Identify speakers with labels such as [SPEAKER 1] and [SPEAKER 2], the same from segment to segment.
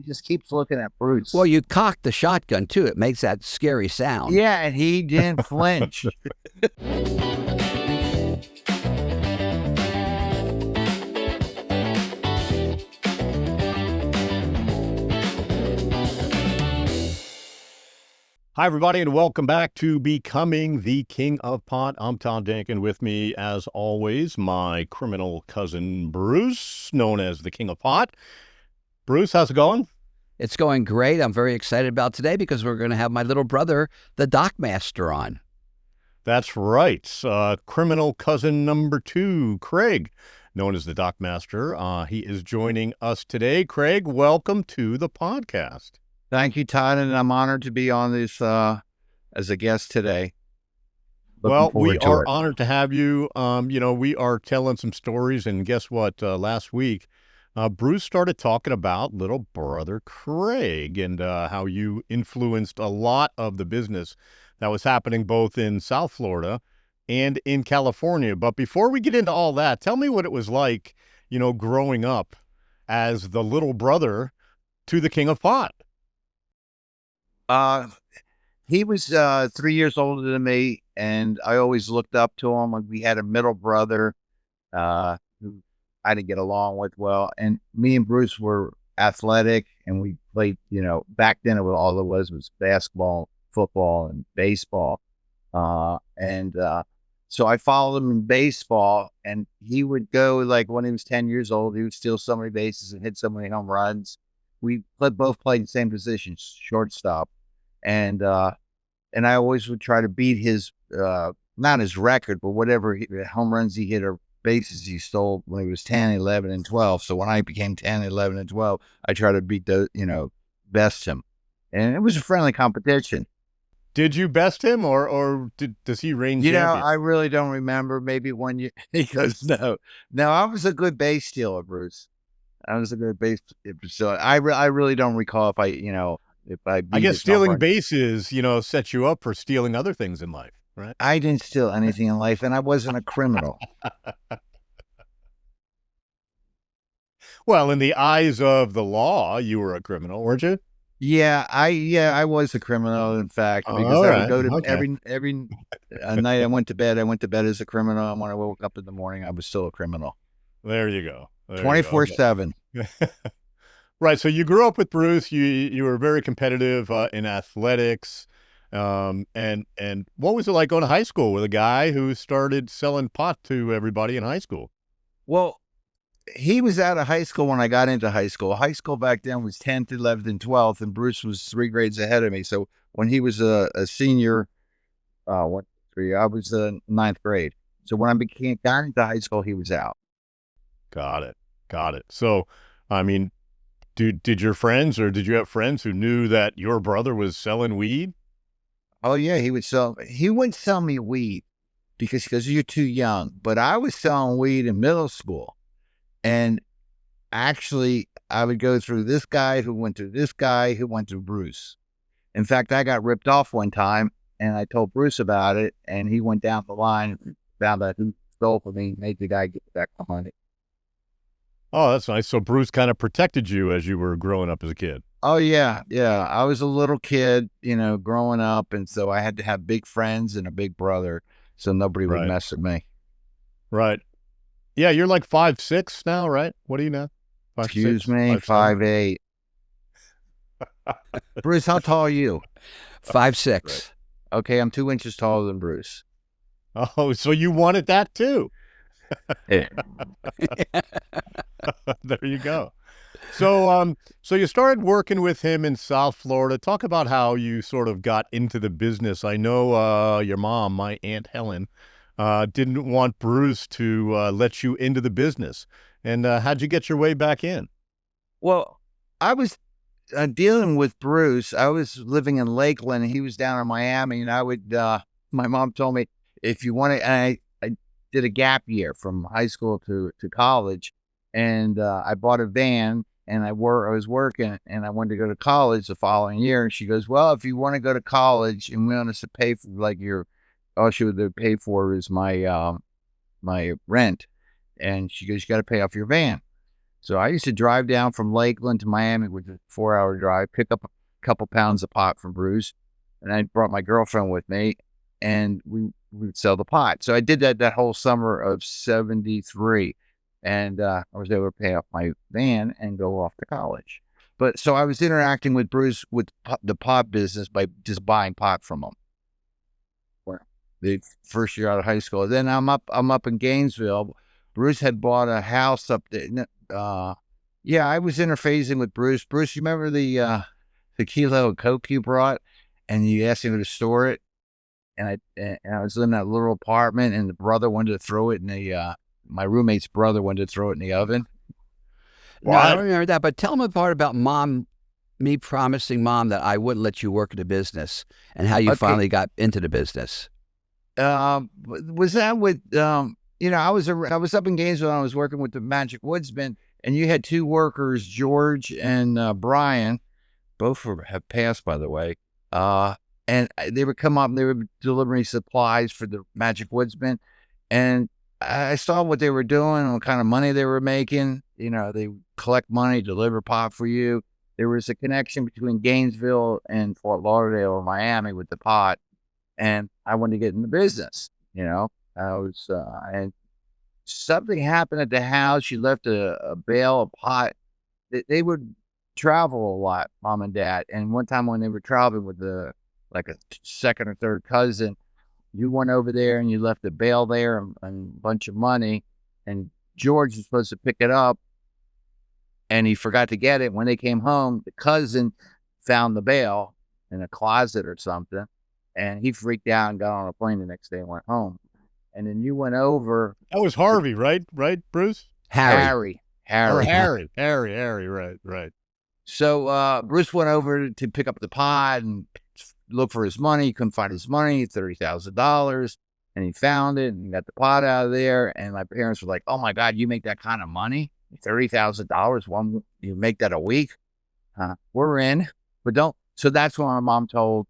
[SPEAKER 1] just keeps looking at Bruce.
[SPEAKER 2] Well, you cocked the shotgun, too. It makes that scary sound.
[SPEAKER 1] Yeah, and he didn't flinch.
[SPEAKER 3] Hi, everybody, and welcome back to Becoming the King of Pot. I'm Todd Denkin. With me, as always, my criminal cousin, Bruce, known as the King of Pot. Bruce, how's it going?
[SPEAKER 2] It's going great. I'm very excited about today because we're going to have my little brother, the Dockmaster, on.
[SPEAKER 3] That's right. Criminal cousin number 2, Craig, known as the Dockmaster. He is joining us today. Craig, welcome to the podcast.
[SPEAKER 1] Thank you, Todd, and I'm honored to be on this as a guest today.
[SPEAKER 3] Well, we are honored to have you. We are telling some stories, and guess what? Last week, Bruce started talking about little brother Craig and how you influenced a lot of the business that was happening both in South Florida and in California. But before we get into all that, tell me what it was like, growing up as the little brother to the King of Pot.
[SPEAKER 1] He was 3 years older than me, and I always looked up to him. We had a middle brother who I didn't get along with well, and me and Bruce were athletic, and we played, back then all it was basketball, football, and baseball. So I followed him in baseball, and he would go, like, when he was 10 years old, he would steal so many bases and hit so many home runs. We both played the same position, shortstop. And I always would try to beat his, not his record, but whatever home runs he hit or bases he stole when he was 10, 11, and 12. So when I became 10, 11, and 12, I tried to beat those, best him. And it was a friendly competition.
[SPEAKER 3] Did you best him, or does he reign champion?
[SPEAKER 1] I really don't remember. Maybe one year. He goes, no, I was a good base stealer, Bruce. I was a good base. So I really don't recall if I
[SPEAKER 3] guess stealing bases, set you up for stealing other things in life, right?
[SPEAKER 1] I didn't steal anything in life, and I wasn't a criminal.
[SPEAKER 3] Well, in the eyes of the law, you were a criminal, weren't you?
[SPEAKER 1] Yeah, I was a criminal, in fact, because I would go to every night I went to bed as a criminal, and when I woke up in the morning, I was still a criminal.
[SPEAKER 3] There you go.
[SPEAKER 1] 24/7.
[SPEAKER 3] Right. So you grew up with Bruce. You were very competitive in athletics. And what was it like going to high school with a guy who started selling pot to everybody in high school?
[SPEAKER 1] Well, he was out of high school when I got into high school. High school back then was 10th, 11th, and 12th, and Bruce was 3 grades ahead of me. So when he was a senior, I was 9th grade. So when I got into high school, he was out.
[SPEAKER 3] Got it. So, I mean, did your friends, or did you have friends who knew that your brother was selling weed?
[SPEAKER 1] Oh yeah, he wouldn't sell me weed because you're too young. But I was selling weed in middle school, and actually I would go through this guy who went to this guy who went to Bruce. In fact, I got ripped off one time, and I told Bruce about it, and he went down the line and found out who stole from me, made the guy get back the money.
[SPEAKER 3] Oh, that's nice. So Bruce kind of protected you as you were growing up as a kid.
[SPEAKER 1] Oh, yeah. I was a little kid, growing up, and so I had to have big friends and a big brother, so nobody would mess with me.
[SPEAKER 3] Right. Yeah, you're like 5'6" now, right? What are you now?
[SPEAKER 1] 5'6"? Excuse me, 5'8". Bruce, how tall are you?
[SPEAKER 2] 5'6".
[SPEAKER 1] Right. Okay, I'm 2 inches taller than Bruce.
[SPEAKER 3] Oh, so you wanted that too?
[SPEAKER 1] Yeah.
[SPEAKER 3] There you go. So you started working with him in South Florida. Talk about how you sort of got into the business. I know your mom, my Aunt Helen, didn't want Bruce to let you into the business. And how'd you get your way back in?
[SPEAKER 1] Well, I was dealing with Bruce. I was living in Lakeland, and he was down in Miami, and my mom told me, if you want to, I did a gap year from high school to college, and I bought a van, and I was working, and I wanted to go to college the following year. And she goes, well, if you want to go to college and we want us to pay for all she would pay for is my rent. And she goes, you got to pay off your van. So I used to drive down from Lakeland to Miami, which is a 4-hour drive, pick up a couple pounds of pot from Bruce, and I brought my girlfriend with me, and we would sell the pot. So I did that whole summer of '73, and I was able to pay off my van and go off to college. But so I was interacting with Bruce with the pot business by just buying pot from him. The first year out of high school. Then I'm up in Gainesville. Bruce had bought a house up there. Yeah, I was interfacing with Bruce. Bruce, you remember the kilo of coke you brought, and you asked me to store it, and I was in that little apartment, and the brother wanted to throw it in the my roommate's brother wanted to throw it in the oven.
[SPEAKER 2] No, I don't remember that. But tell me the part about me promising Mom that I wouldn't let you work in the business, and how you finally got into the business.
[SPEAKER 1] Was that with I was up in Gainesville and I was working with the Magic Woodsman, and you had two workers, George and Brian, both have passed, by the way. And they would come up and they would deliver me supplies for the Magic Woodsman, and I saw what they were doing and what kind of money they were making. They collect money, deliver pot for you. There was a connection between Gainesville and Fort Lauderdale or Miami with the pot. And I wanted to get in the business, and something happened at the house. She left a bale of pot. They would travel a lot, Mom and Dad. And one time when they were traveling with a second or third cousin, you went over there and you left a bale there and a bunch of money. And George was supposed to pick it up, and he forgot to get it. When they came home, the cousin found the bale in a closet or something. And he freaked out and got on a plane the next day and went home. And then you went over.
[SPEAKER 3] That was Harvey, right? Right, Bruce?
[SPEAKER 1] Harry.
[SPEAKER 3] Or Harry, right.
[SPEAKER 1] So Bruce went over to pick up the pot and look for his money. He couldn't find his money, $30,000. And he found it and got the pot out of there. And my parents were like, "Oh my God, you make that kind of money? $30,000? You make that a week? We're in. But don't." So that's when my mom told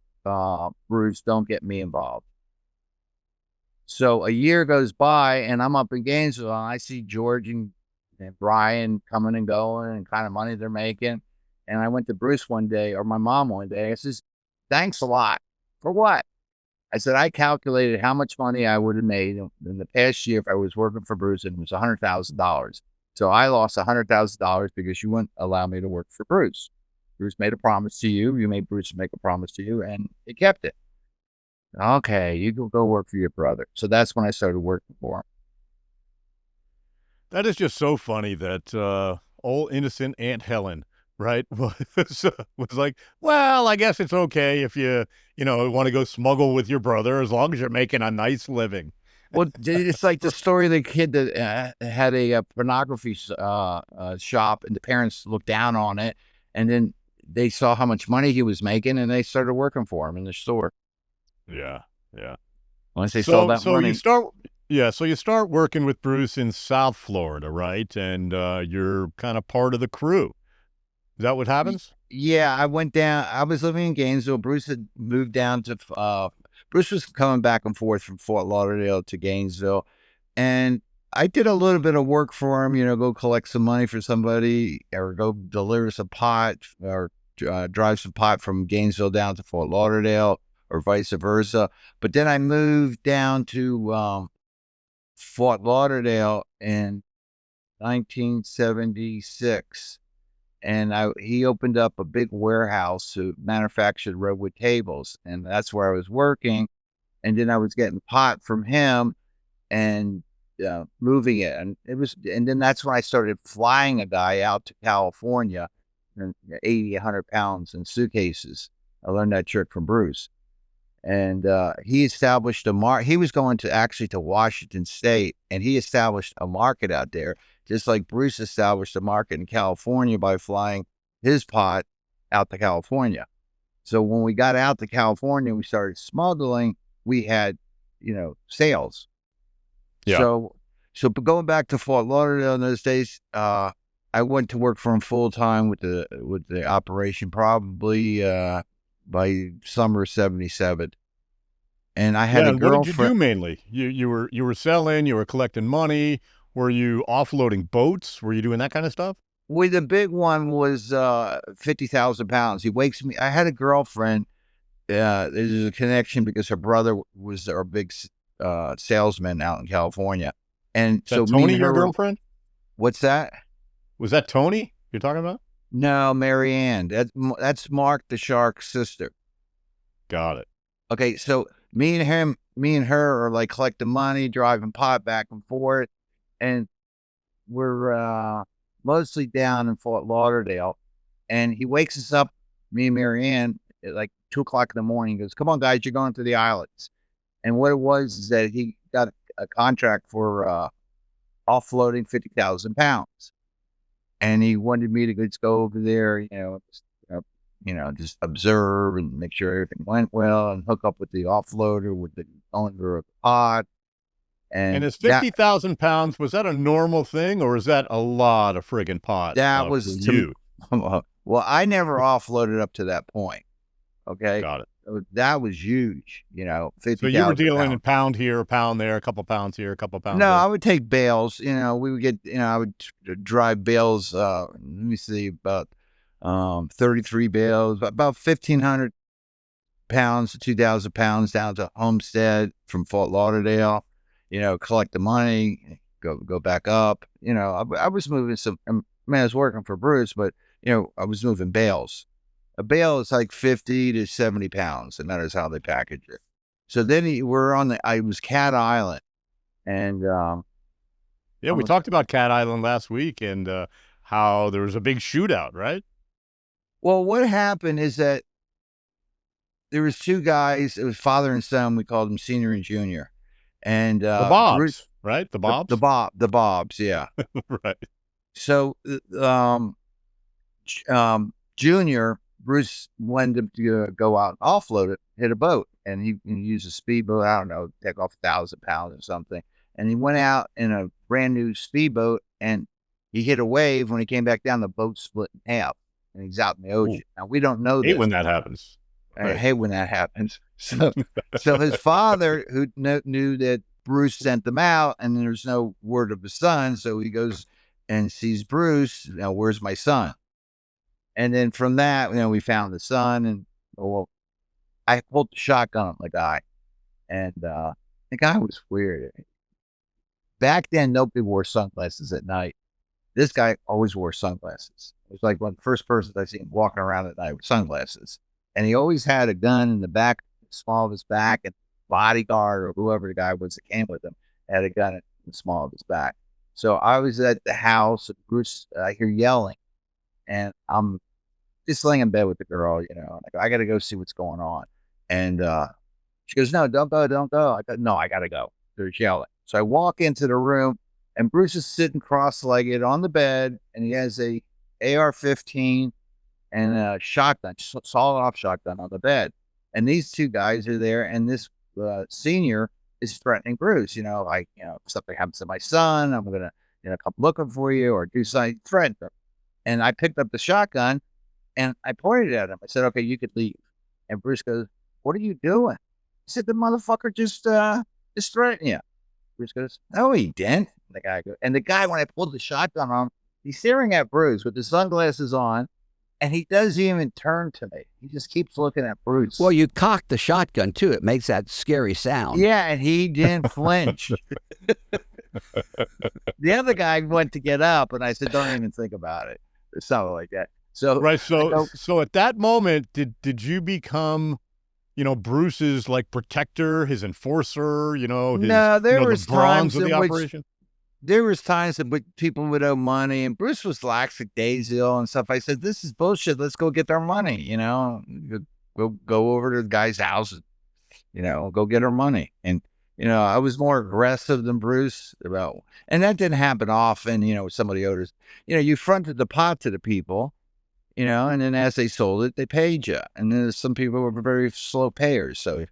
[SPEAKER 1] Bruce, "Don't get me involved." So a year goes by and I'm up in Gainesville and I see George and Brian coming and going and kind of money they're making. And I went to Bruce one day, or my mom one day. I says, "Thanks a lot." "For what?" I said, "I calculated how much money I would have made in the past year if I was working for Bruce, and it was $100,000. So I lost $100,000 because you wouldn't allow me to work for Bruce. Bruce made a promise to you. You made Bruce make a promise to you, and he kept it. Okay, you go work for your brother." So that's when I started working for him.
[SPEAKER 3] That is just so funny that old innocent Aunt Helen, right, was like, "Well, I guess it's okay if you want to go smuggle with your brother as long as you're making a nice living."
[SPEAKER 1] Well, it's like the story of the kid that had a pornography shop, and the parents looked down on it, and then they saw how much money he was making, and they started working for him in the store.
[SPEAKER 3] Yeah.
[SPEAKER 1] Once they saw that money.
[SPEAKER 3] So you start working with Bruce in South Florida, right? And you're kind of part of the crew. Is that what happens?
[SPEAKER 1] Yeah, I went down. I was living in Gainesville. Bruce had moved down to. Bruce was coming back and forth from Fort Lauderdale to Gainesville, and I did a little bit of work for him. Go collect some money for somebody, or go deliver some pot, or drive some pot from Gainesville down to Fort Lauderdale, or vice versa. But then I moved down to Fort Lauderdale in 1976. And he opened up a big warehouse to manufacture redwood tables. And that's where I was working. And then I was getting pot from him and moving it. And then that's when I started flying a guy out to California, and 80, 100 pounds in suitcases. I learned that trick from Bruce. And he established he was going to Washington State, and he established a market out there, just like Bruce established a market in California by flying his pot out to California. So when we got out to California, we started smuggling. We had, sales.
[SPEAKER 3] Yeah.
[SPEAKER 1] So going back to Fort Lauderdale in those days, I went to work for him full time with the operation, probably by summer '77. And I had a girlfriend.
[SPEAKER 3] What did you do mainly? You were selling, you were collecting money. Were you offloading boats? Were you doing that kind of stuff?
[SPEAKER 1] Well, the big one was 50,000 pounds. He wakes me. I had a girlfriend. There's a connection because her brother was our big salesman out in California. And so
[SPEAKER 3] Tony, your girlfriend?
[SPEAKER 1] What's that?
[SPEAKER 3] Was that Tony you're talking about?
[SPEAKER 1] No, Mary Ann. That's Mark the Shark's sister.
[SPEAKER 3] Got it.
[SPEAKER 1] Okay, so me and her are like collecting money, driving pot back and forth, and we're mostly down in Fort Lauderdale. And he wakes us up, me and Mary Ann, at like 2:00 in the morning. He goes, "Come on, guys, you're going to the islands." And what it was is that he got a contract for offloading 50,000 pounds. And he wanted me to just go over there, just observe and make sure everything went well and hook up with the offloader, with the owner of the pod.
[SPEAKER 3] And is 50,000 pounds, was that a normal thing, or is that a lot of friggin' pot?
[SPEAKER 1] That was
[SPEAKER 3] you.
[SPEAKER 1] Well, I never offloaded up to that point. Okay.
[SPEAKER 3] Got it.
[SPEAKER 1] That was huge, 50,000.
[SPEAKER 3] So you were dealing in pound here, a pound there, a couple pounds here, a couple pounds
[SPEAKER 1] No,
[SPEAKER 3] there.
[SPEAKER 1] I would take bales. We would get, I would drive bales. Let me see, about 33 bales, about 1,500 pounds to 2,000 pounds down to Homestead from Fort Lauderdale. Collect the money, go back up. I was moving I was working for Bruce, but I was moving bales. A bale is like 50 to 70 pounds, and that is how they package it. So then I was Cat Island, and
[SPEAKER 3] we talked about Cat Island last week, and how there was a big shootout, right?
[SPEAKER 1] Well, what happened is that there was two guys. It was father and son. We called them senior and junior, and
[SPEAKER 3] the Bobs, right? The Bobs,
[SPEAKER 1] the Bobs, yeah,
[SPEAKER 3] right.
[SPEAKER 1] So, Junior, Bruce wanted to go out and offload it, hit a boat, and he used a speedboat. I don't know, take off 1,000 pounds or something. And he went out in a brand new speedboat, and he hit a wave. When he came back down, the boat split in half, and he's out in the ocean. Ooh. Now we don't know this.
[SPEAKER 3] Hate when that happens.
[SPEAKER 1] I hate when that happens. So his father, who knew that Bruce sent them out, and there's no word of his son, so he goes and sees Bruce. Now, where's my son? And then from that, we found the son, and I pulled the shotgun on the guy, and the guy was weird. Back then, nobody wore sunglasses at night. This guy always wore sunglasses. It was like one of the first persons I seen walking around at night with sunglasses, and he always had a gun in the back, small of his back, and bodyguard or whoever the guy was that came with him had a gun in the small of his back. So I was at the house, and Bruce, I hear yelling, and I'm just laying in bed with the girl, I got to go see what's going on. And she goes, "No, don't go. I go, "No, I got to go." They're yelling. So I walk into the room, and Bruce is sitting cross-legged on the bed, and he has a AR-15 and a shotgun, solid-off shotgun on the bed. And these two guys are there, and this senior is threatening Bruce. If something happens to my son, I'm gonna, come looking for you or do something. Threaten him. And I picked up the shotgun and I pointed at him. I said, "Okay, you could leave." And Bruce goes, "What are you doing?" I said, "The motherfucker just threatened you." Bruce goes, "No, he didn't." And the guy, when I pulled the shotgun on him, he's staring at Bruce with the sunglasses on, and he doesn't even turn to me. He just keeps looking at Bruce.
[SPEAKER 2] Well, you cocked the shotgun too. It makes that scary sound.
[SPEAKER 1] Yeah, and he didn't flinch. The other guy went to get up, and I said, "Don't even think about it," or something like that. So
[SPEAKER 3] right. So at that moment, did you become, Bruce's like protector, his enforcer?
[SPEAKER 1] No, there was times
[SPEAKER 3] of the operation.
[SPEAKER 1] There was times that people would owe money, and Bruce was lackadaisical and stuff. I said, "This is bullshit. Let's go get our money. Go over to the guy's house, go get our money." And I was more aggressive than Bruce and that didn't happen often. With somebody owed us, you fronted the pot to the people. And then as they sold it, they paid you. And then some people were very slow payers, so you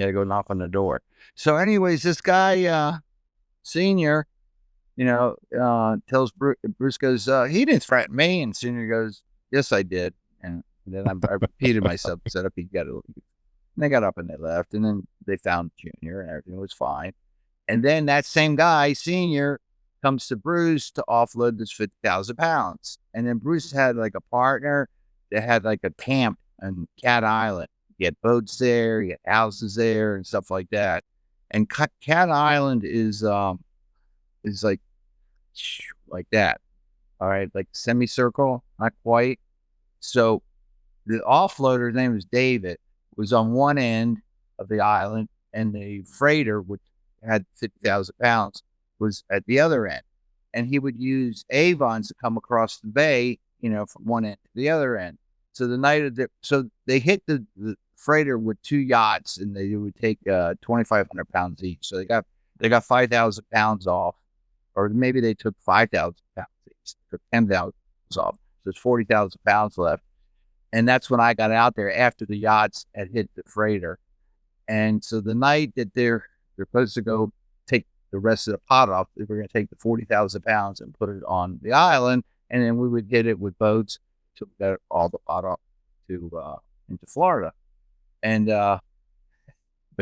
[SPEAKER 1] had to go knock on the door. So anyways, this guy, Senior, tells Bruce goes, "He didn't threaten me." And Senior goes, "Yes, I did." And then I repeated myself and said, "Okay, you got to leave." And they got up and they left, and then they found Junior, and everything was fine. And then that same guy, Senior, comes to Bruce to offload this 50,000 pounds. And then Bruce had like a partner that had like a camp on Cat Island. He had boats there, he had houses there and stuff like that. And Cat Island is like that. All right, like semicircle, not quite. So the offloader, his name was David, was on one end of the island, and the freighter, which had 50,000 pounds, was at the other end. And he would use Avons to come across the bay, from one end to the other end. So the night of so they hit the freighter with 2 yachts, and they would take 2,500 pounds each. So they got 5,000 pounds off, or maybe they took 5,000 pounds each, took 10,000 off. So there's 40,000 pounds left. And that's when I got out there after the yachts had hit the freighter. And so the night that they're supposed to go take the rest of the pot off, they were going to take the 40,000 pounds and put it on the island, and then we would hit it with boats to get all the pot off to into Florida. And the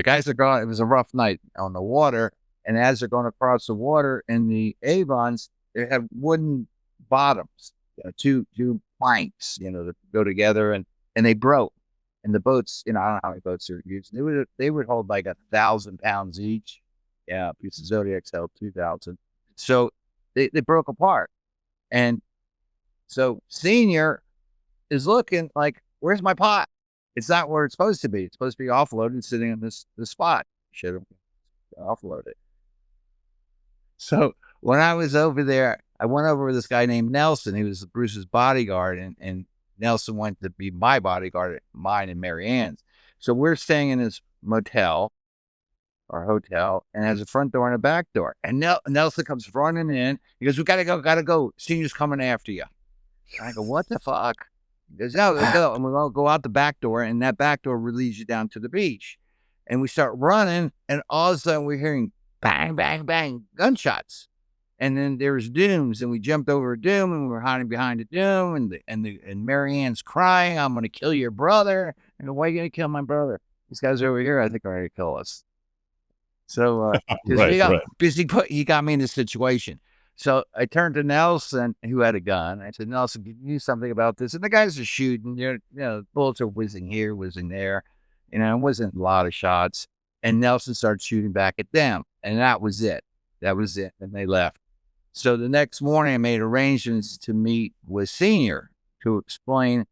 [SPEAKER 1] guys are going. It was a rough night on the water, and as they're going across the water in the Avons, they have wooden bottoms, two planks, that go together, and they broke. And the boats, I don't know how many boats are used. They would hold like 1,000 pounds each. Yeah, a piece of Zodiacs held 2,000. So they broke apart. And so Senior is looking like, where's my pot? It's not where it's supposed to be. It's supposed to be offloaded, sitting in this spot. Should have offloaded it. So when I was over there, I went over with this guy named Nelson. He was Bruce's bodyguard, and Nelson went to be my bodyguard at mine and Mary Ann's. So we're staying in this motel or hotel, and has a front door and a back door. And Nelson comes running in. He goes, "We gotta go. Senior's coming after you." And I go, "What the fuck?" He goes, "No, go." And we'll go out the back door, and that back door leads you down to the beach. And we start running, and all of a sudden we're hearing bang, bang, bang, gunshots. And then there's dooms, and we jumped over a doom, and we were hiding behind a doom, and Mary Ann's crying, "I'm going to kill your brother." I go, "Why are you going to kill my brother? These guys over here, I think, are going to kill us." So, because he got me in this situation. So I turned to Nelson, who had a gun. I said, "Nelson, can you do something about this?" And the guys are shooting. Bullets are whizzing here, whizzing there. It wasn't a lot of shots. And Nelson started shooting back at them, and that was it. And they left. So the next morning, I made arrangements to meet with Senior to explain.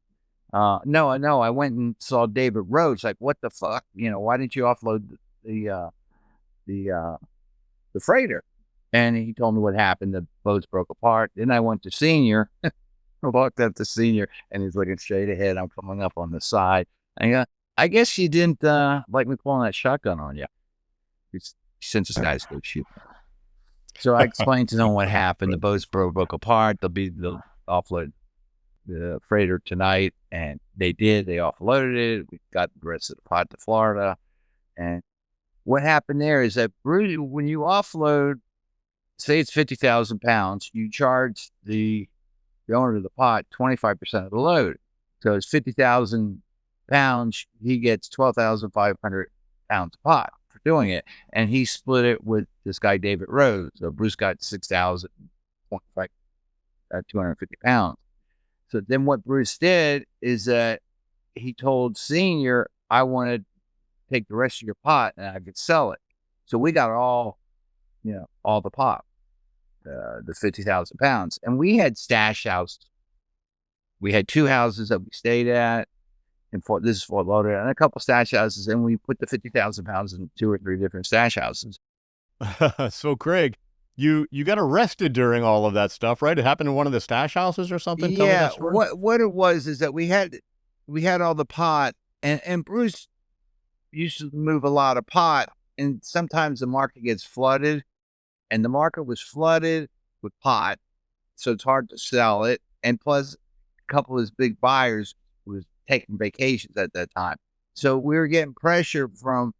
[SPEAKER 1] No, I went and saw David Rhodes. Like, what the fuck? Why didn't you offload the freighter? And he told me what happened. The boats broke apart. Then I went to Senior. I walked up to Senior, and he's looking straight ahead. I'm coming up on the side. And I guess you didn't like me pulling that shotgun on you. Since this guy's go shoot. So I explained to them what happened. The boats broke apart. They'll offload the freighter tonight, and they did. They offloaded it. We got the rest of the pot to Florida. And what happened there is that when you offload, say it's 50,000 pounds, you charge the owner of the pot 25% of the load. So it's 50,000 pounds. He gets 12,500 pounds of pot for doing it. And he split it with this guy, David Rhodes. So Bruce got 250 pounds. So then what Bruce did is that he told Senior, "I want to take the rest of your pot and I could sell it." So we got all the pot, the 50,000 pounds. And we had stash houses. We had 2 houses that we stayed at in Fort Lauderdale, and a couple stash houses. And we put the 50,000 pounds in 2 or 3 different stash houses.
[SPEAKER 3] So Craig, you got arrested during all of that stuff, right? It happened in one of the stash houses or something?
[SPEAKER 1] Yeah. What it was is that we had all the pot, and Bruce used to move a lot of pot, and sometimes the market gets flooded, and the market was flooded with pot, so it's hard to sell it. And plus, a couple of his big buyers was taking vacations at that time, so we were getting pressure from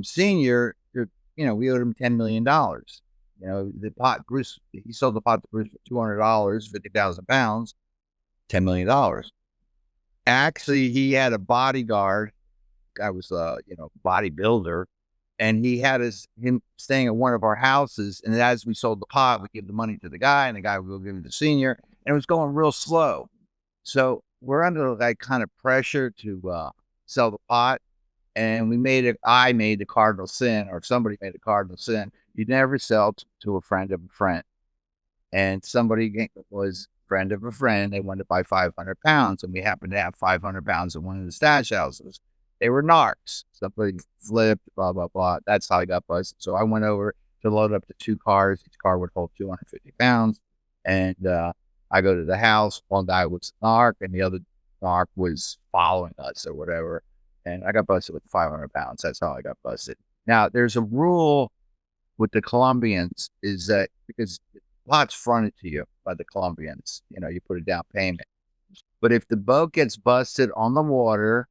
[SPEAKER 1] Senior. We owed him $10 million. The pot, Bruce, he sold the pot to Bruce for $200, 50,000 pounds, $10 million. Actually, he had a bodyguard. Guy was bodybuilder, And he had him staying at one of our houses. And as we sold the pot, we give the money to the guy, and the guy would go give it to the senior. And it was going real slow. So we're under like kind of pressure to sell the pot. And I made the cardinal sin, or somebody made the cardinal sin. You never sell to a friend of a friend. And somebody was a friend of a friend. They wanted to buy 500 pounds. And we happened to have 500 pounds in one of the stash houses. They were narcs. Somebody flipped, blah, blah, blah. That's how I got busted. So I went over to load up the 2 cars. Each car would hold 250 pounds. And I go to the house. One guy was a narc, and the other narc was following us or whatever. And I got busted with 500 pounds. That's how I got busted. Now, there's a rule with the Colombians, is that because the pot's fronted to you by the Colombians, you put a down payment. But if the boat gets busted on the water,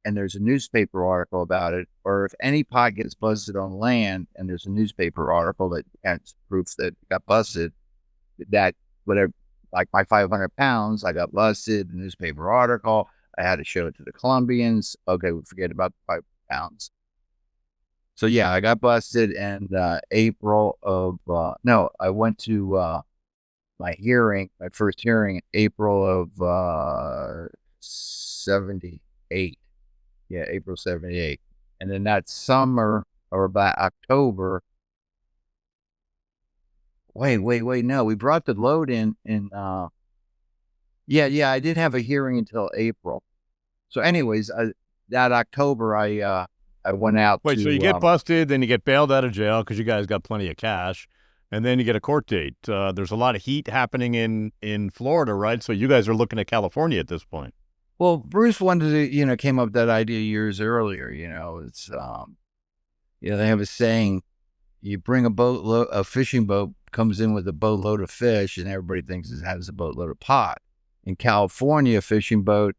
[SPEAKER 1] and there's a newspaper article about it, or if any pot gets busted on land and there's a newspaper article that has proof that it got busted, that whatever, like my 500 pounds, I got busted, the newspaper article, I had to show it to the Colombians. Okay, we forget about the 5 pounds. So yeah, I got busted in April of, I went to my first hearing, April of 78. Yeah, April 78. And then that summer, or about October. Wait, no, we brought the load in. I did have a hearing until April. So anyways, that October, I went out.
[SPEAKER 3] Wait, so you get busted, then you get bailed out of jail because you guys got plenty of cash, and then you get a court date. There's a lot of heat happening in Florida, right? So you guys are looking at California at this point.
[SPEAKER 1] Well, Bruce wanted to, came up with that idea years earlier. It's, they have a saying: you bring a fishing boat comes in with a boatload of fish, and everybody thinks it has a boatload of pot. In California, a fishing boat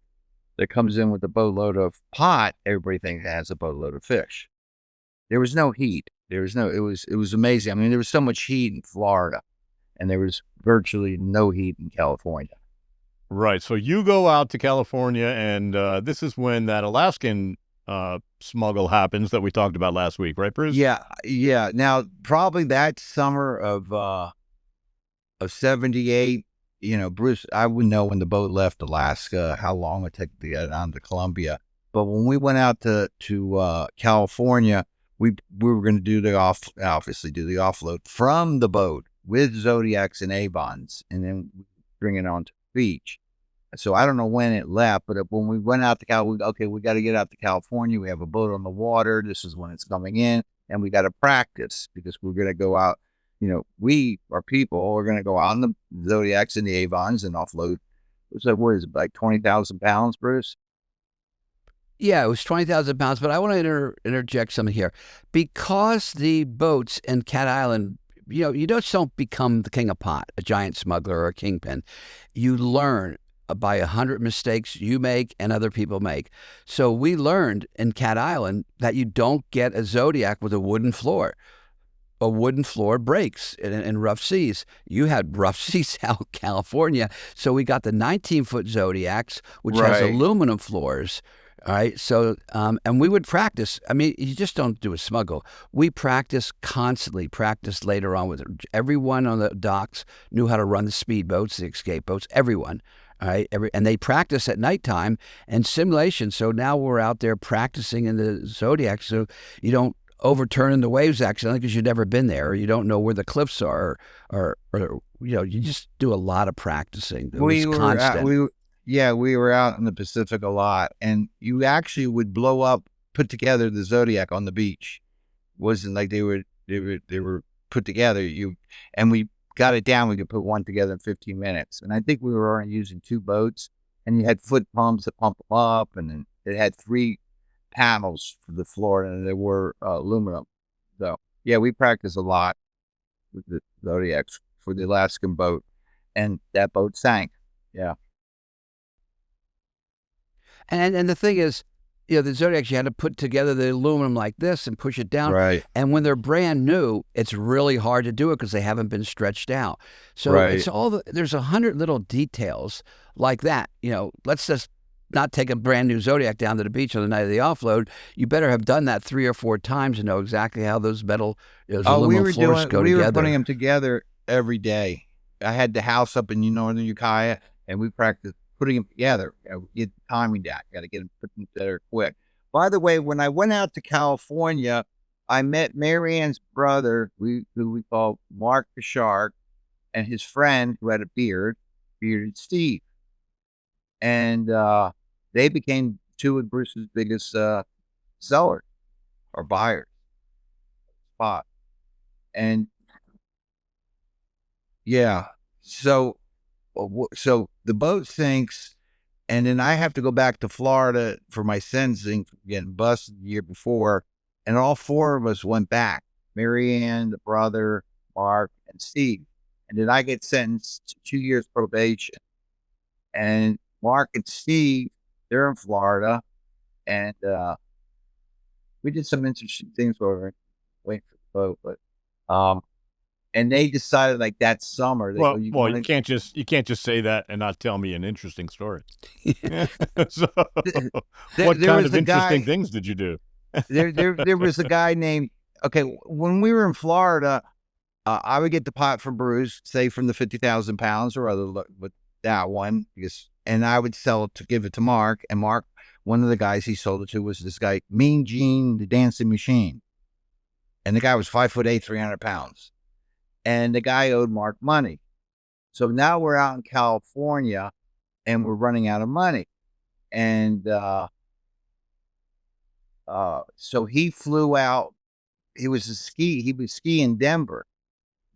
[SPEAKER 1] that comes in with a boatload of pot, everybody thinks it has a boatload of fish. There was no heat. It was amazing. I mean, there was so much heat in Florida, and there was virtually no heat in California.
[SPEAKER 3] Right. So you go out to California, and this is when that Alaskan smuggle happens that we talked about last week, right, Bruce?
[SPEAKER 1] Yeah. Now, probably that summer of 78, Bruce, I wouldn't know when the boat left Alaska, how long it took to get on to Columbia. But when we went out to California, we were going to do the offload from the boat with Zodiacs and Avons, and then bring it on to the beach. So I don't know when it left, but when we went out to California, we got to get out to California. We have a boat on the water. This is when it's coming in, and we got to practice because we're going to go out. We are people. We're going to go out on the Zodiacs and the Avons and offload. It was like 20,000 pounds, Bruce?
[SPEAKER 2] Yeah, it was 20,000 pounds. But I want to interject something here. Because the boats in Cat Island, you just don't become the king of pot, a giant smuggler or a kingpin. You learn by 100 mistakes you make and other people make. So we learned in Cat Island that you don't get a Zodiac with a wooden floor. A wooden floor breaks in rough seas. You had rough seas out in California, so we got the 19-foot Zodiacs, which has aluminum floors. All right, so and we would practice. I mean, you just don't do a smuggle. We practice constantly. Practice later on with everyone on the docks knew how to run the speedboats, the escape boats. Everyone. All right, and they practice at nighttime and simulation. So now we're out there practicing in the Zodiac, so you don't overturn in the waves accidentally because you've never been there, or you don't know where the cliffs are, or you just do a lot of practicing. It was constant.
[SPEAKER 1] We were out in the Pacific a lot, and you actually would put together the Zodiac on the beach. It wasn't like they were put together. And we got it down. We could put one together in 15 minutes. And I think we were only using 2 boats, and you had foot pumps that pump them up, and then it had 3 panels for the floor, and they were aluminum. So yeah, we practiced a lot with the Zodiacs for the Alaskan boat, and that boat sank. Yeah.
[SPEAKER 2] And the thing is, the Zodiacs, you had to put together the aluminum like this and push it down.
[SPEAKER 1] Right.
[SPEAKER 2] And when they're brand new, it's really hard to do it because they haven't been stretched out. So it's there's 100 little details like that. Let's just not take a brand new Zodiac down to the beach on the night of the offload. You better have done that 3 or 4 times to know exactly how those aluminum floors go
[SPEAKER 1] we
[SPEAKER 2] together.
[SPEAKER 1] were putting them together every day. I had the house up in northern Ukiah, and we practiced putting them together. Get the timing down. Got to get them put them together quick. By the way, when I went out to California, I met Mary Ann's brother, who we call Mark the Shark, and his friend who had a bearded Steve. And they became 2 of Bruce's biggest sellers or buyers. Spot. And yeah, so the boat sinks, and then I have to go back to Florida for my sentencing for getting busted the year before, and all 4 of us went back. Mary Ann, the brother, Mark, and Steve. And then I get sentenced to 2 years probation. And Mark and Steve, they're in Florida, and we did some interesting things while we were waiting for the boat. But and they decided like that summer. They
[SPEAKER 3] you can't just say that and not tell me an interesting story. So, what kind of interesting things did you do?
[SPEAKER 1] there was a guy named. Okay, when we were in Florida, I would get the pot for Bruce, say from the 50,000 pounds or other, but that one, and I would sell it to give it to Mark. And Mark, one of the guys he sold it to was this guy, Mean Gene, the Dancing Machine. And the guy was 5'8", 300 pounds. And the guy owed Mark money. So now we're out in California and we're running out of money. And so he flew out. He was skiing Denver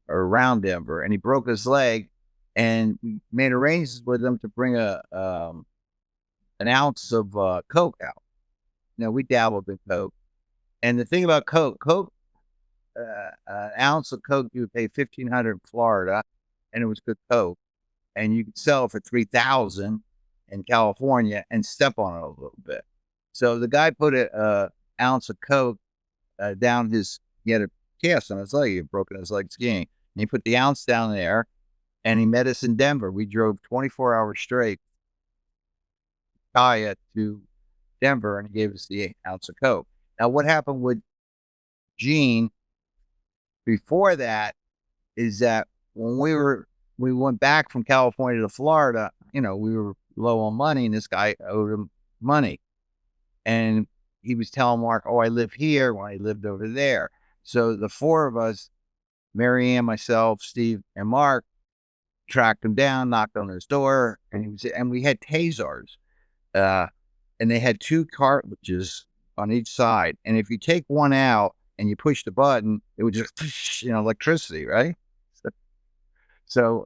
[SPEAKER 1] or around Denver, and he broke his leg, and we made arrangements with him to bring an ounce of Coke out. Now, we dabbled in Coke. And the thing about Coke, an ounce of Coke, you would pay $1,500 in Florida, and it was good Coke. And you could sell it for $3,000 in California and step on it a little bit. So the guy put an ounce of Coke down he had a cast on his leg. He had broken his leg skiing. And he put the ounce down there, and he met us in Denver. We drove 24 hours straight to Denver, and he gave us the ounce of Coke. Now, what happened with Gene before that is that when we went back from California to Florida, we were low on money, and this guy owed him money. And he was telling Mark, I live here when I lived over there. So the 4 of us, Mary Ann, myself, Steve, and Mark, tracked him down, knocked on his door, and we had tasers. And they had 2 cartridges on each side. And if you take one out and you push the button, it would just, electricity, right? So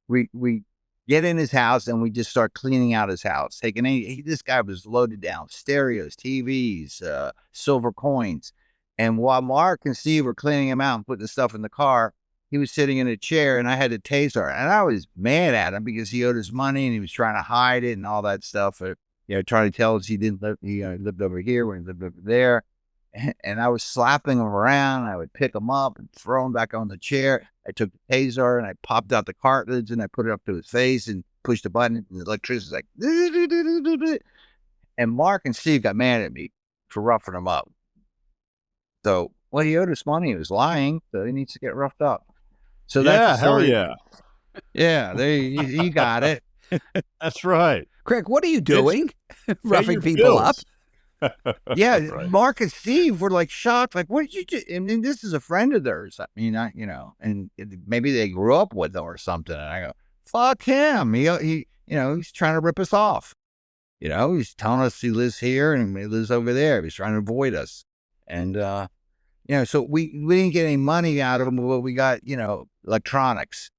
[SPEAKER 1] we get in his house, and we just start cleaning out his house. This guy was loaded down, stereos, TVs, silver coins. And while Mark and Steve were cleaning him out and putting the stuff in the car, he was sitting in a chair, and I had a taser. And I was mad at him because he owed his money, and he was trying to hide it and all that stuff. Trying to tell us he didn't live, he lived over here when he lived over there. And I was slapping him around. I would pick him up and throw him back on the chair. I took the taser and I popped out the cartridge and I put it up to his face and pushed the button, and the electricity was like, and Mark and Steve got mad at me for roughing him up. So, he owed us money. He was lying, so he needs to get roughed up. So that's
[SPEAKER 3] hell yeah.
[SPEAKER 1] Yeah, you got it.
[SPEAKER 3] That's right.
[SPEAKER 2] Craig, what are you doing? Roughing people up?
[SPEAKER 1] Yeah, right. Mark and Steve were like shocked, like, what did you do? I mean, this is a friend of theirs. I mean, and maybe they grew up with them or something. And I go, fuck him. He's trying to rip us off. He's telling us he lives here and he lives over there. He's trying to avoid us. And, so we didn't get any money out of him, but we got, electronics.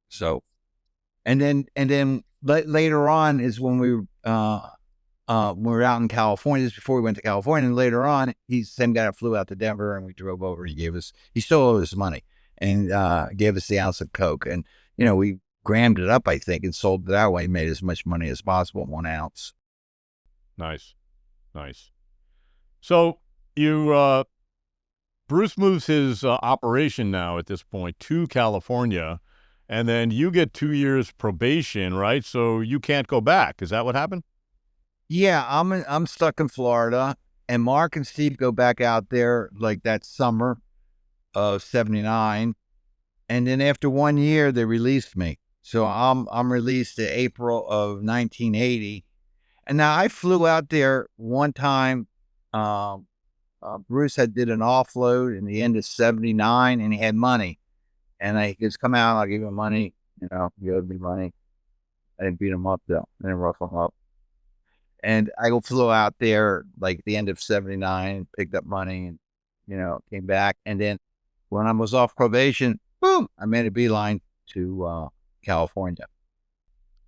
[SPEAKER 1] So, and then later on is when we were out in California. This before we went to California, and later on, he's the same guy that flew out to Denver, and we drove over. He still owed us money, and gave us the ounce of Coke, and we grammed it up, I think, and sold it that way. Made as much money as possible, 1 ounce.
[SPEAKER 3] Nice. So Bruce moves his operation now at this point to California, and then you get 2 years probation, right? So you can't go back. Is that what happened?
[SPEAKER 1] Yeah, I'm stuck in Florida, and Mark and Steve go back out there like that summer of '79, and then after 1 year they released me. So I'm released in April of 1980, and now I flew out there one time. Bruce had did an offload in the end of '79, and he had money, and I just come out. I'll give him money. He owed me money. I didn't beat him up though. I didn't rough him up. And I flew out there like the end of '79, picked up money, and came back. And then when I was off probation, boom, I made a beeline to California.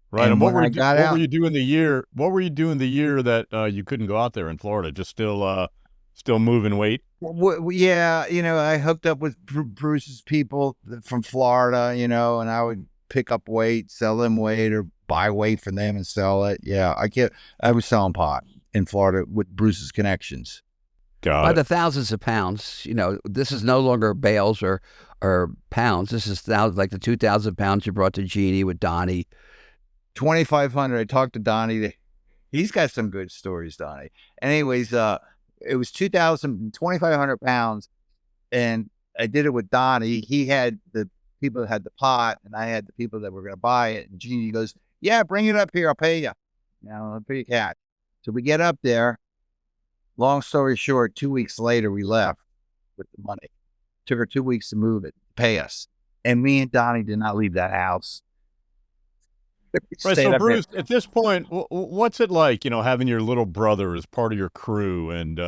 [SPEAKER 3] Right. And what were you doing the year? What were you doing the year that you couldn't go out there in Florida? Just still moving weight?
[SPEAKER 1] Yeah, I hooked up with Bruce's people from Florida, and I would pick up weight, sell them weight, or buy weight from them and sell it. Yeah, I was selling pot in Florida with Bruce's connections.
[SPEAKER 2] By the thousands of pounds. This is no longer bales or pounds. This is like the 2,000 pounds you brought to Jeannie with Donnie.
[SPEAKER 1] 2,500. I talked to Donnie. He's got some good stories, Donnie. Anyways, it was 2,500 pounds, and I did it with Donnie. He had the people that had the pot, and I had the people that were going to buy it. And Jeannie goes, "Yeah, bring it up here. I'll pay you. I'll pay you cash." So we get up there. Long story short, 2 weeks later, we left with the money. Took her 2 weeks to move it, pay us. And me and Donnie did not leave that house.
[SPEAKER 3] Right. So Bruce, at this point, what's it like, having your little brother as part of your crew and,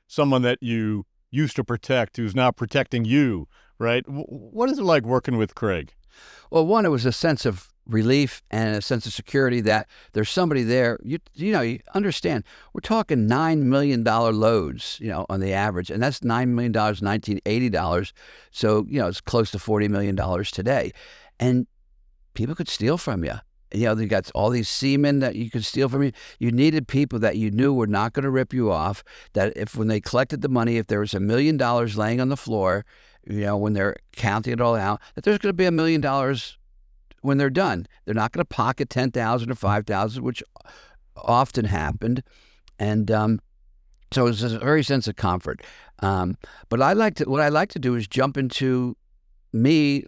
[SPEAKER 3] someone that you used to protect who's now protecting you, right? What is it like working with Craig?
[SPEAKER 2] Well, one, it was a sense of relief and a sense of security that there's somebody there. You understand, we're talking $9 million loads, on the average, and that's $9 million, 1980 dollars. So, it's close to $40 million today. And people could steal from you. They got all these seamen that you could steal from you. You needed people that you knew were not going to rip you off, that when they collected the money, if there was $1 million laying on the floor, when they're counting it all out, that there's going to be $1 million when they're done. They're not going to pocket 10,000 or 5,000, which often happened. And so it was a very sense of comfort. But what I like to do is jump into me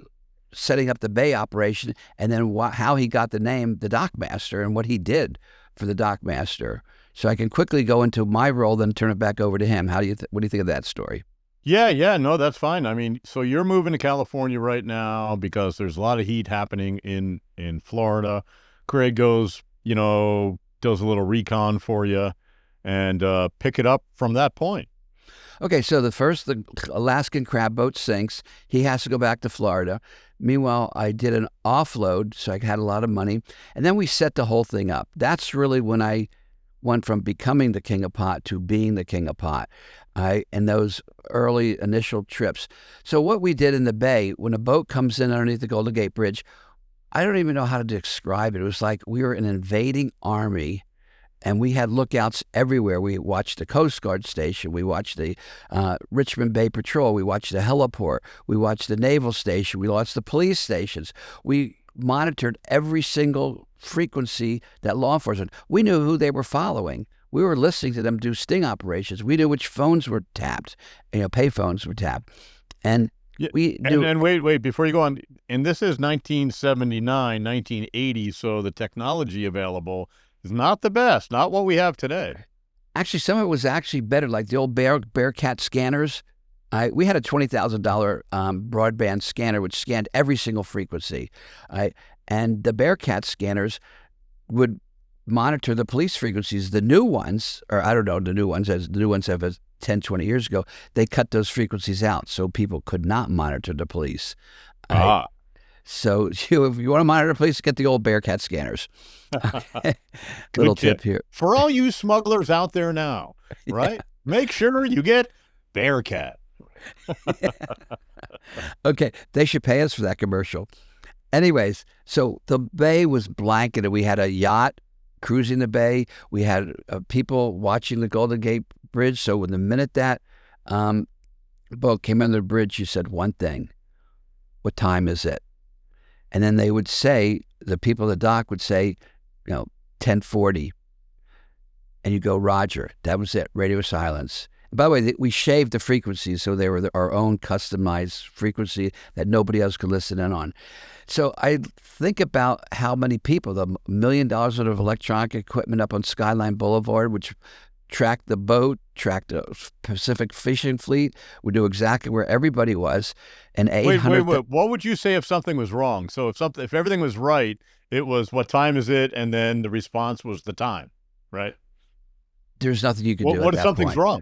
[SPEAKER 2] setting up the Bay operation, and then how he got the name, the Dockmaster, and what he did for the Dockmaster. So I can quickly go into my role, then turn it back over to him. What do you think of that story?
[SPEAKER 3] Yeah, no, that's fine. I mean, so you're moving to California right now because there's a lot of heat happening in Florida. Craig goes, does a little recon for you, and pick it up from that point.
[SPEAKER 2] Okay, so the Alaskan crab boat sinks. He has to go back to Florida. Meanwhile, I did an offload, so I had a lot of money. And then we set the whole thing up. That's really when I went from becoming the king of pot to being the king of pot in those early initial trips. So what we did in the Bay, when a boat comes in underneath the Golden Gate Bridge, I don't even know how to describe it. It was like we were an invading army. And we had lookouts everywhere. We watched the Coast Guard station. We watched the Richmond Bay Patrol. We watched the heliport. We watched the Naval Station. We watched the police stations. We monitored every single frequency that law enforcement. We knew who they were following. We were listening to them do sting operations. We knew which phones were tapped. Pay phones were tapped. And we knew.
[SPEAKER 3] And wait, before you go on, and this is 1979, 1980, so the technology available is not the best, not what we have today.
[SPEAKER 2] Actually, some of it was actually better, like the old Bearcat scanners. We had a $20,000 broadband scanner which scanned every single frequency. And the Bearcat scanners would monitor the police frequencies. The new ones, or I don't know, the new ones have 10, 20 years ago, they cut those frequencies out so people could not monitor the police. So if you want to monitor the police, get the old Bearcat scanners. Little tip here.
[SPEAKER 3] For all you smugglers out there now, right? Make sure you get Bearcat.
[SPEAKER 2] Okay, they should pay us for that commercial. Anyways, so the Bay was blanketed. We had a yacht cruising the Bay. We had people watching the Golden Gate Bridge. So when the minute that boat came under the bridge, you said one thing: "What time is it?" And then they would say, the people at the dock would say, 1040. And you go, Roger. That was it. Radio silence. And by the way, we shaved the frequencies so they were our own customized frequency that nobody else could listen in on. So I think about how many people, the $1 million worth of electronic equipment up on Skyline Boulevard, which tracked the boat, tracked the Pacific fishing fleet, would know exactly where everybody was. And 800.
[SPEAKER 3] Wait. What would you say if something was wrong? So if everything was right, it was what time is it, and then the response was the time, right?
[SPEAKER 2] There's nothing you could do.
[SPEAKER 3] What if something's wrong?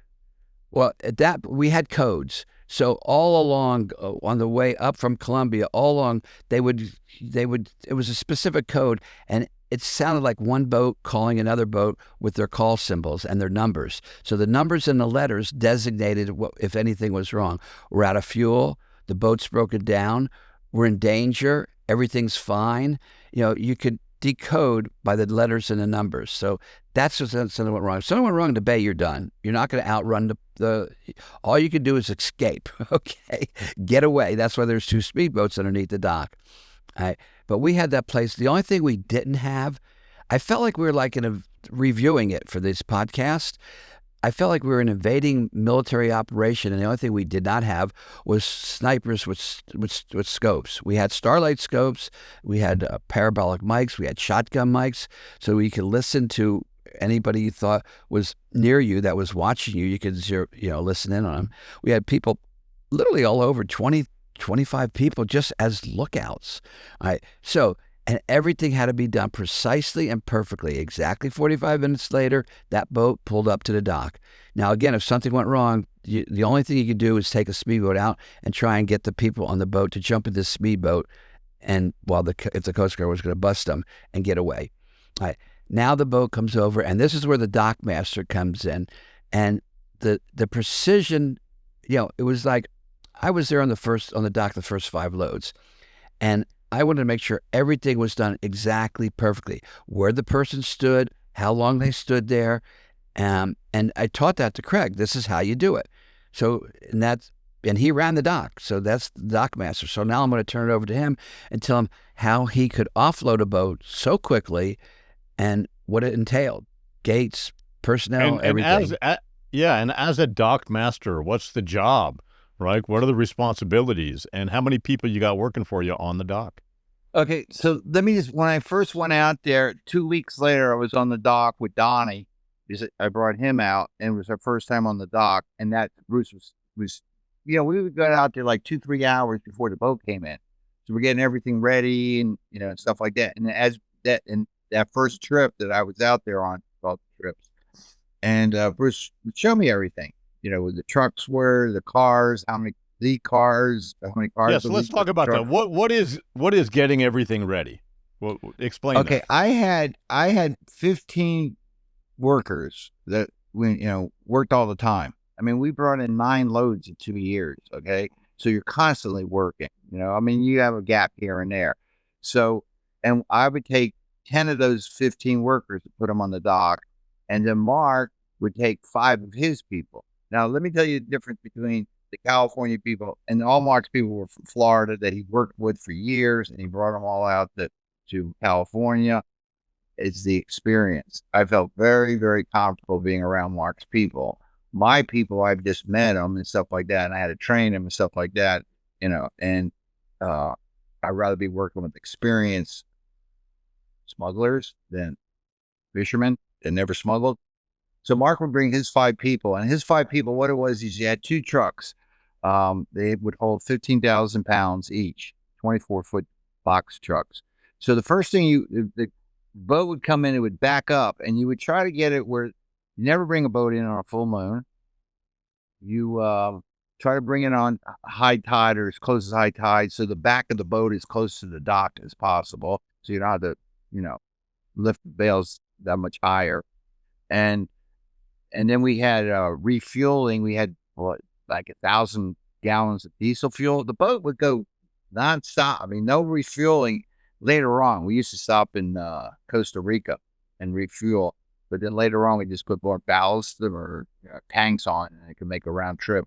[SPEAKER 2] Well, at that we had codes. So all along on the way up from Columbia, all along they would. It was a specific code, and it sounded like one boat calling another boat with their call symbols and their numbers. So the numbers and the letters designated what, if anything was wrong. We're out of fuel. The boat's broken down. We're in danger. Everything's fine. You could decode by the letters and the numbers. So that's what something went wrong. If something went wrong in the bay, you're done. You're not going to outrun the. All you can do is escape. Okay, get away. That's why there's 2 speedboats underneath the dock. But we had that place. The only thing we didn't have, I felt like we were reviewing it for this podcast. I felt like we were an invading military operation, and the only thing we did not have was snipers with scopes. We had starlight scopes, we had parabolic mics, we had shotgun mics, so we could listen to anybody you thought was near you that was watching you. You could listen in on them. We had people literally all over, 20, 25 people just as lookouts. All right, so. And everything had to be done precisely and perfectly. Exactly 45 minutes later, that boat pulled up to the dock. Now, again, if something went wrong, the only thing you could do is take a speedboat out and try and get the people on the boat to jump in this speedboat, and if the Coast Guard was going to bust them, and get away. All right. Now the boat comes over, and this is where the Dockmaster comes in, and the precision. It was like I was there on the dock the first 5 loads, and I wanted to make sure everything was done exactly perfectly, where the person stood, how long they stood there. And I taught that to Craig. This is how you do it. So, and he ran the dock. So that's the Dockmaster. So now I'm going to turn it over to him and tell him how he could offload a boat so quickly and what it entailed. Gates, personnel, everything.
[SPEAKER 3] And as a Dockmaster, what's the job? Right? What are the responsibilities, and how many people you got working for you on the dock?
[SPEAKER 1] Okay, so when I first went out there, 2 weeks later, I was on the dock with Donnie. I brought him out, and it was our first time on the dock. And that Bruce was we would go out there like 2-3 hours before the boat came in. So we're getting everything ready and, and stuff like that. And that first trip that I was out there on, called trips, and Bruce would show me everything. Where the trucks were, the cars, how many cars.
[SPEAKER 3] Yeah, so let's talk about that. What is getting everything ready? Well, explain.
[SPEAKER 1] Okay, that. I had 15 workers that worked all the time. I mean, we brought in 9 loads in 2 years. Okay, so you're constantly working. You have a gap here and there. So, and I would take 10 of those 15 workers to put them on the dock, and then Mark would take 5 of his people. Now, let me tell you the difference between the California people and all Mark's people were from Florida that he worked with for years, and he brought them all out to California. It's the experience. I felt very, very comfortable being around Mark's people. My people, I've just met them and stuff like that, and I had to train them and stuff like that, and I'd rather be working with experienced smugglers than fishermen that never smuggled. So Mark would bring his 5 people, and his 5 people, what it was is you had 2 trucks. They would hold 15,000 pounds each, 24-foot box trucks. So the first thing the boat would come in, it would back up, and you would try to get it where you never bring a boat in on a full moon. You try to bring it on high tide or as close as high tide, so the back of the boat is close to the dock as possible, so you don't have to, lift the bales that much higher. And then we had refueling. We had like 1,000 gallons of diesel fuel. The boat would go nonstop. I mean, no refueling. Later on, we used to stop in Costa Rica and refuel. But then later on, we just put more ballast or tanks on, and it could make a round trip.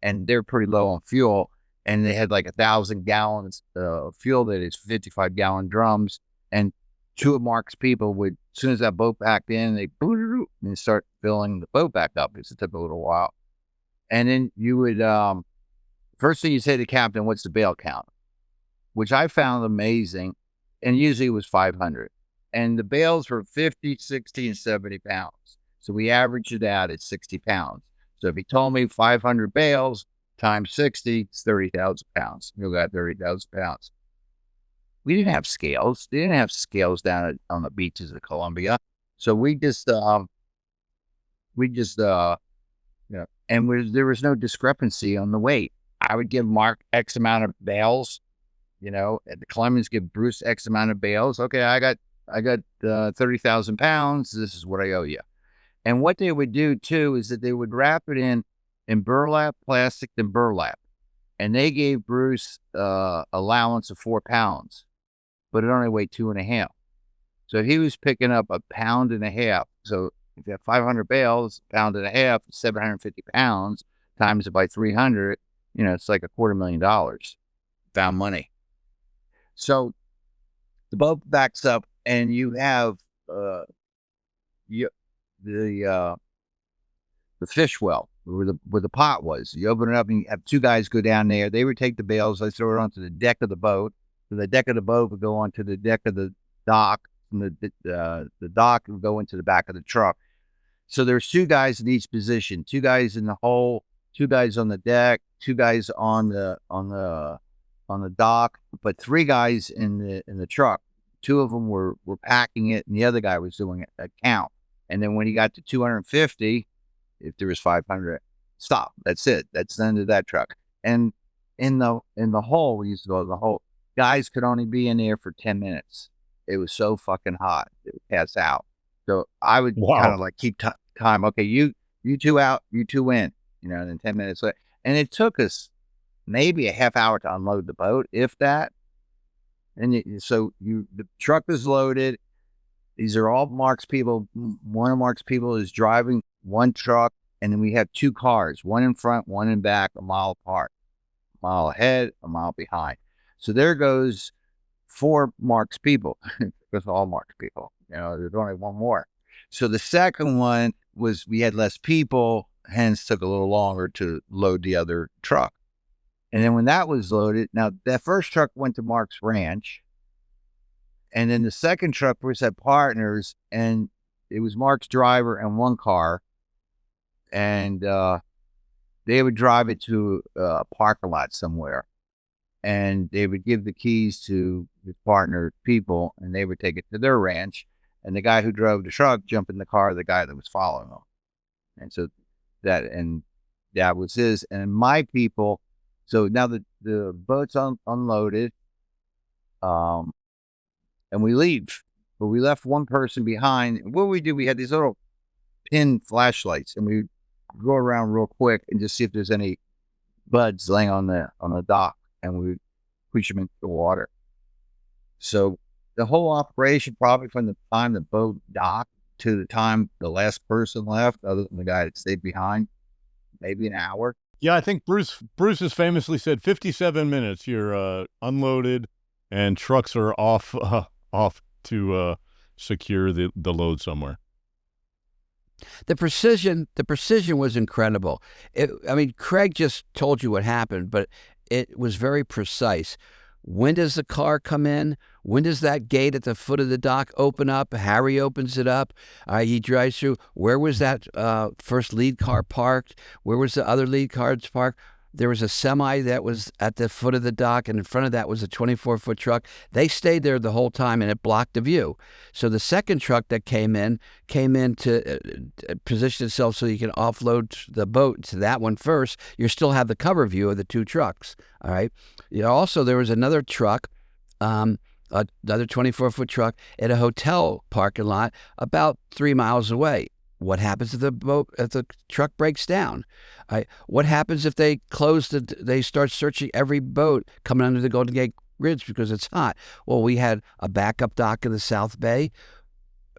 [SPEAKER 1] And they're pretty low on fuel. and they had like 1,000 gallons of fuel that is 55-gallon drums. And two of Mark's people would, as soon as that boat backed in, and start filling the boat back up. It took a little while. And then you would, first thing you say to the captain, what's the bail count? Which I found amazing. And usually it was 500. And the bales were 50, 60, and 70 pounds. So we averaged it out at 60 pounds. So if he told me 500 bales times 60, it's 30,000 pounds. You got 30,000 pounds. We didn't have scales. They didn't have scales down on the beaches of Colombia. So we just, and there was no discrepancy on the weight. I would give Mark X amount of bales, and the Colombians give Bruce X amount of bales. Okay, I got 30,000 pounds. This is what I owe you. And what they would do too is that they would wrap it in burlap, plastic, and burlap. And they gave Bruce allowance of 4 pounds, but it only weighed 2.5. So he was picking up 1.5 pounds. So if you have 500 bales, 1.5 pounds, 750 pounds, times it by 300, it's like $250,000 found money. So the boat backs up, and you have the fish well where the pot was. You open it up, and you have two guys go down there. They would take the bales, they throw it onto the deck of the boat. So the deck of the boat would go onto the deck of the dock, and the dock would go into the back of the truck. So there's two guys in each position, two guys in the hole, two guys on the deck, two guys on the dock, but three guys in the truck. Two of them were packing it, and the other guy was doing a count. And then when he got to 250, if there was 500, stop. That's it. That's the end of that truck. And in the hole, we used to go to the hole. Guys could only be in there for 10 minutes. It was so fucking hot. It would pass out. So I would kind of like keep time. Okay, you two out, you two in, and then 10 minutes later. And it took us maybe a half hour to unload the boat, if that. And the truck is loaded. These are all Mark's people. One of Mark's people is driving one truck, and then we have two cars, one in front, one in back, a mile apart, a mile ahead, a mile behind. So there goes 4 Mark's people. It's all Mark's people. There's only one more. So the second one was, we had less people, hence took a little longer to load the other truck. And then when that was loaded, now that first truck went to Mark's ranch. And then the second truck was had partners, and it was Mark's driver and one car. And they would drive it to a parking lot somewhere. And they would give the keys to his partner people, and they would take it to their ranch. And the guy who drove the truck jumped in the car of the guy that was following them. And so that was his. And my people, so now the boat's unloaded, and we leave. But we left one person behind. What we do, we had these little pin flashlights, and we go around real quick and just see if there's any buds laying on the dock, and we push them into the water. So the whole operation, probably from the time the boat docked to the time the last person left, other than the guy that stayed behind, maybe an hour.
[SPEAKER 3] Yeah, I think Bruce has famously said 57 minutes. You're unloaded, and trucks are off to secure the load somewhere.
[SPEAKER 2] The precision was incredible. Craig just told you what happened, but it was very precise. When does the car come in? When does that gate at the foot of the dock open up? Harry opens it up. He drives through. Where was that first lead car parked? Where was the other lead cars parked? There was a semi that was at the foot of the dock, and in front of that was a 24-foot truck. They stayed there the whole time, and it blocked the view. So the second truck that came in to position itself so you can offload the boat to that one first. You still have the cover view of the two trucks. All right. Also, there was another truck, another 24-foot truck at a hotel parking lot about 3 miles away. What happens if the truck breaks down? What happens if they they start searching every boat coming under the Golden Gate Bridge because it's hot? Well, we had a backup dock in the South Bay.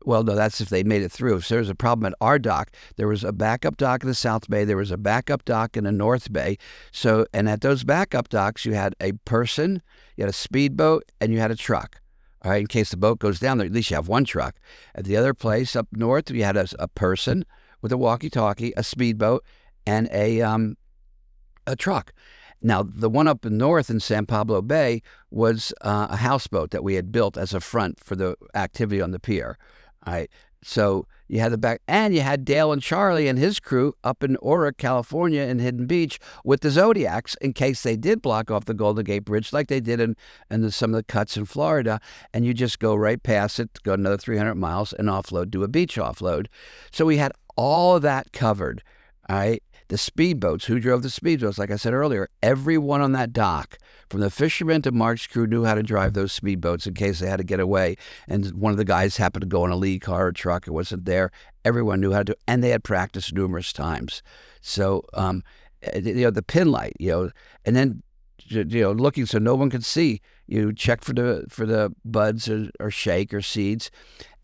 [SPEAKER 2] Well, no, that's if they made it through. If there was a problem at our dock, there was a backup dock in the South Bay. There was a backup dock in the North Bay. So, and at those backup docks, you had a person, you had a speedboat, and you had a truck. All right, in case the boat goes down there, at least you have one truck. At the other place up north, you had a person with a walkie-talkie, a speedboat, and a truck. Now, the one up in north in San Pablo Bay was a houseboat that we had built as a front for the activity on the pier. All right, so you had the back, and you had Dale and Charlie and his crew up in Oric, California, in Hidden Beach with the Zodiacs in case they did block off the Golden Gate Bridge like they did in some of the cuts in Florida, and you just go right past it, go another 300 miles, and offload, do a beach offload. So we had all of that covered, all right? The speedboats, who drove the speedboats? Like I said earlier, everyone on that dock, from the fishermen to Mark's crew, knew how to drive those speedboats in case they had to get away. And one of the guys happened to go in a lead car or truck, it wasn't there. Everyone knew how to do it, and they had practiced numerous times. So, the pin light, and then, looking so no one could see. You check for the buds or shake or seeds,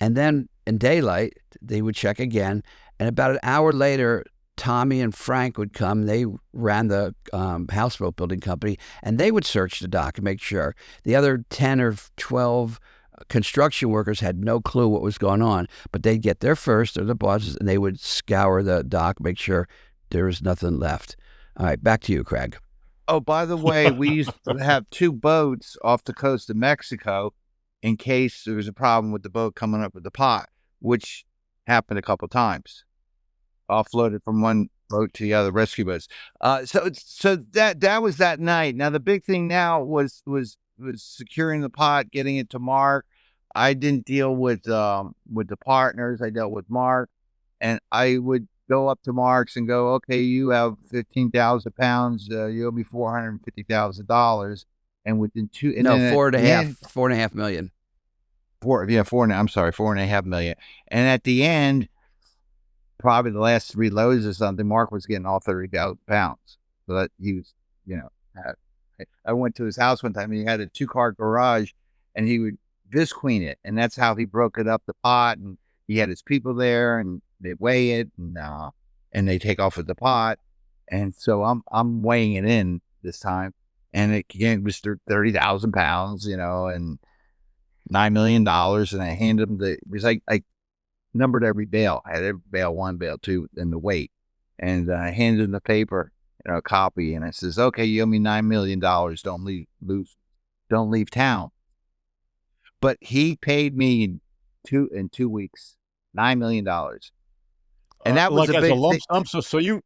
[SPEAKER 2] and then in daylight they would check again. And about an hour later, Tommy and Frank would come. They ran the houseboat building company, and they would search the dock and make sure. The other 10 or 12 construction workers had no clue what was going on, but they'd get there first, they're the bosses, and they would scour the dock, make sure there was nothing left. All right, back to you, Craig.
[SPEAKER 1] Oh, by the way, we used to have 2 boats off the coast of Mexico in case there was a problem with the boat coming up with the pot, which happened a couple times. Offloaded from one boat to the other, rescue boats. So that was that night. Now the big thing now was securing the pot, getting it to Mark. I didn't deal with the partners. I dealt with Mark, and I would go up to Mark's and go, okay, you have 15,000 pounds. You owe me $450,000, and within two. And
[SPEAKER 2] $4.5 million.
[SPEAKER 1] $4.5 million. And at the end, probably the last 3 loads or something, Mark was getting all 30,000 pounds. So that he was, I went to his house one time and he had a 2-car garage, and he would visqueen it. And that's how he broke it up, the pot. And he had his people there, and they weigh it, and they take off with the pot. And so I'm weighing it in this time. And it was 30,000 pounds, and $9 million. And I handed him it was like, numbered every bale. I had every bale 1, bale 2, and the weight. And I handed him the paper, a copy, and I says, okay, you owe me $9 million. Don't leave town. But he paid me in 2 weeks, $9 million. And that was
[SPEAKER 3] like as a lump sum. So you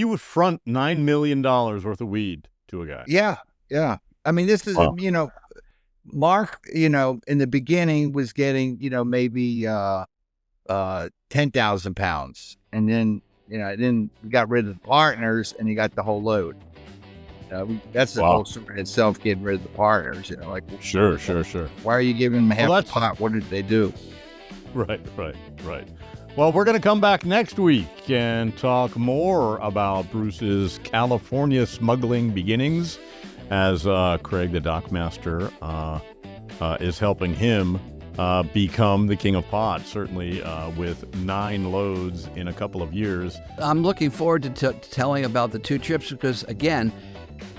[SPEAKER 3] would front $9 million worth of weed to a guy.
[SPEAKER 1] Yeah. I mean, this is, Mark, in the beginning was getting, maybe 10,000 pounds, and then then we got rid of the partners, and he got the whole load. That's the whole story itself, getting rid of the partners.
[SPEAKER 3] Sure.
[SPEAKER 1] Why are you giving them half the pot? What did they do?
[SPEAKER 3] Right. Well, we're going to come back next week and talk more about Bruce's California smuggling beginnings as Craig, the Dockmaster, is helping him become the king of pot, certainly with 9 loads in a couple of years.
[SPEAKER 2] I'm looking forward to telling about the 2 trips because, again,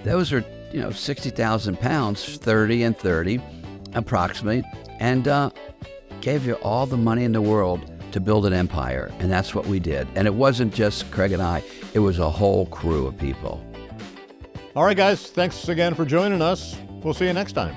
[SPEAKER 2] those are, 60,000 pounds, 30 and 30 approximately, and gave you all the money in the world to build an empire. And that's what we did. And it wasn't just Craig and I, it was a whole crew of people.
[SPEAKER 3] All right, guys, thanks again for joining us. We'll see you next time.